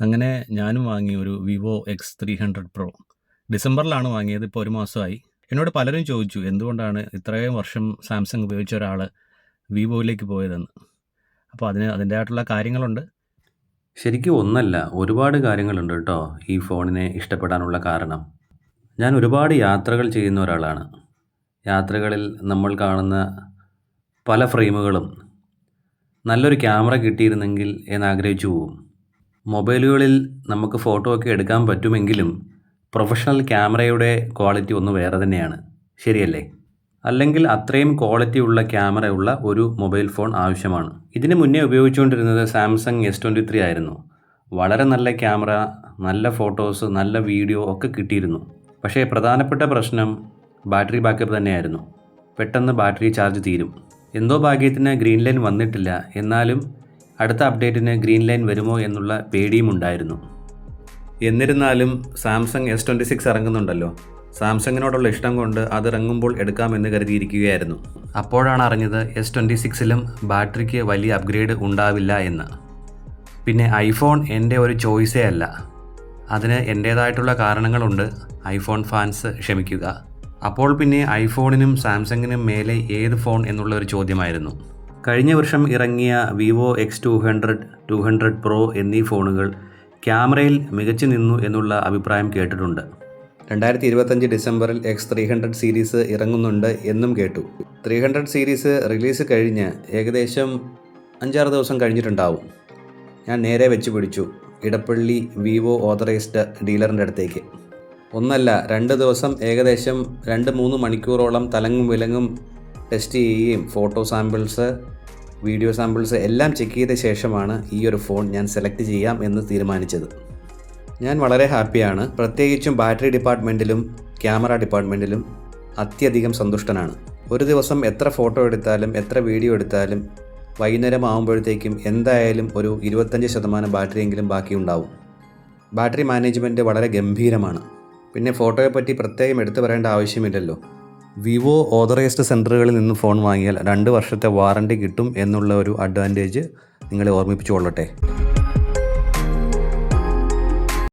അങ്ങനെ ഞാനും വാങ്ങി ഒരു വിവോ X300 Pro. ഡിസംബറിലാണ് വാങ്ങിയത്. ഇപ്പോൾ 1 മാസമായി. എന്നോട് പലരും ചോദിച്ചു എന്തുകൊണ്ടാണ് ഇത്രയും വർഷം സാംസങ് ഉപയോഗിച്ച ഒരാൾ വിവോയിലേക്ക് പോയതെന്ന്. അപ്പോൾ അതിൻ്റേതായിട്ടുള്ള കാര്യങ്ങളുണ്ട്. ശരിക്കും ഒന്നല്ല, ഒരുപാട് കാര്യങ്ങളുണ്ട് കേട്ടോ ഈ ഫോണിനെ ഇഷ്ടപ്പെടാനുള്ള കാരണം. ഞാൻ ഒരുപാട് യാത്രകൾ ചെയ്യുന്ന ഒരാളാണ്. യാത്രകളിൽ നമ്മൾ കാണുന്ന പല ഫ്രെയിമുകളും നല്ലൊരു ക്യാമറ കിട്ടിയിരുന്നെങ്കിൽ എന്നാഗ്രഹിച്ചു പോവും. മൊബൈലുകളിൽ നമുക്ക് ഫോട്ടോ ഒക്കെ എടുക്കാൻ പറ്റുമെങ്കിലും പ്രൊഫഷണൽ ക്യാമറയുടെ ക്വാളിറ്റി ഒന്ന് വേറെ തന്നെയാണ്. ശരിയല്ലേ? അല്ലെങ്കിൽ അത്രയും ക്വാളിറ്റി ഉള്ള ക്യാമറ ഉള്ള ഒരു മൊബൈൽ ഫോൺ ആവശ്യമാണ്. ഇതിന് മുന്നേ ഉപയോഗിച്ചുകൊണ്ടിരുന്നത് സാംസങ് S23 ആയിരുന്നു. വളരെ നല്ല ക്യാമറ, നല്ല ഫോട്ടോസ്, നല്ല വീഡിയോ ഒക്കെ കിട്ടിയിരുന്നു. പക്ഷേ പ്രധാനപ്പെട്ട പ്രശ്നം ബാറ്ററി ബാക്കപ്പ് തന്നെയായിരുന്നു. പെട്ടെന്ന് ബാറ്ററി ചാർജ് തീരും. എന്തോ ഭാഗ്യത്തിന് ഗ്രീൻ ലൈൻ വന്നിട്ടില്ല. എന്നാലും അടുത്ത അപ്ഡേറ്റിന് ഗ്രീൻ ലൈൻ വരുമോ എന്നുള്ള പേടിയും ഉണ്ടായിരുന്നു. എന്നിരുന്നാലും സാംസങ് S26 ഇറങ്ങുന്നുണ്ടല്ലോ. സാംസങ്ങിനോടുള്ള ഇഷ്ടം കൊണ്ട് അതിറങ്ങുമ്പോൾ എടുക്കാമെന്ന് കരുതിയിരിക്കുകയായിരുന്നു. അപ്പോഴാണ് അറിഞ്ഞത് S26ലും ബാറ്ററിക്ക് വലിയ അപ്ഗ്രേഡ് ഉണ്ടാവില്ല എന്ന്. പിന്നെ ഐഫോൺ എൻ്റെ ഒരു ചോയ്സേ അല്ല. അതിന് എൻ്റേതായിട്ടുള്ള കാരണങ്ങളുണ്ട്. ഐഫോൺ ഫാൻസ് ക്ഷമിക്കുക. അപ്പോൾ പിന്നെ ഐഫോണിനും സാംസങ്ങിനും മേലെ ഏത് ഫോൺ എന്നുള്ള ഒരു ചോദ്യമായിരുന്നു. കഴിഞ്ഞ വർഷം ഇറങ്ങിയ വിവോ X200, 200 Pro എന്നീ ഫോണുകൾ ക്യാമറയിൽ മികച്ചു നിന്നു എന്നുള്ള അഭിപ്രായം കേട്ടിട്ടുണ്ട്. 2025 ഡിസംബറിൽ X300 സീരീസ് ഇറങ്ങുന്നുണ്ട് എന്നും കേട്ടു. 300 സീരീസ് റിലീസ് കഴിഞ്ഞ് ഏകദേശം 5-6 ദിവസം കഴിഞ്ഞിട്ടുണ്ടാവും. ഞാൻ നേരെ വെച്ച് പിടിച്ചു ഇടപ്പള്ളി വിവോ ഓതറൈസ്ഡ് ഡീലറിൻ്റെ അടുത്തേക്ക്. ഒന്നല്ല, 2 ദിവസം ഏകദേശം 2-3 മണിക്കൂറോളം തലങ്ങും വിലങ്ങും ടെസ്റ്റ് ചെയ്യുകയും ഫോട്ടോ സാമ്പിൾസ്, വീഡിയോ സാമ്പിൾസ് എല്ലാം ചെക്ക് ചെയ്ത ശേഷമാണ് ഈ ഒരു ഫോൺ ഞാൻ സെലക്ട് ചെയ്യാം എന്ന് തീരുമാനിച്ചത്. ഞാൻ വളരെ ഹാപ്പിയാണ്. പ്രത്യേകിച്ചും ബാറ്ററി ഡിപ്പാർട്ട്മെൻറ്റിലും ക്യാമറ ഡിപ്പാർട്ട്മെൻറ്റിലും അത്യധികം സന്തുഷ്ടനാണ്. ഒരു ദിവസം എത്ര ഫോട്ടോ എടുത്താലും എത്ര വീഡിയോ എടുത്താലും വൈകുന്നേരം ആകുമ്പോഴത്തേക്കും എന്തായാലും ഒരു 25% ബാറ്ററിയെങ്കിലും ബാക്കിയുണ്ടാവും. ബാറ്ററി മാനേജ്മെൻറ്റ് വളരെ ഗംഭീരമാണ്. പിന്നെ ഫോട്ടോയെപ്പറ്റി പ്രത്യേകം എടുത്തു പറയേണ്ട ആവശ്യമില്ലല്ലോ. വിവോ ഓതറൈസ്ഡ് സെൻറ്ററുകളിൽ നിന്ന് ഫോൺ വാങ്ങിയാൽ 2 വർഷത്തെ വാറണ്ടി കിട്ടും എന്നുള്ള ഒരു അഡ്വാൻറ്റേജ് നിങ്ങളെ ഓർമ്മിപ്പിച്ചുകൊള്ളട്ടെ.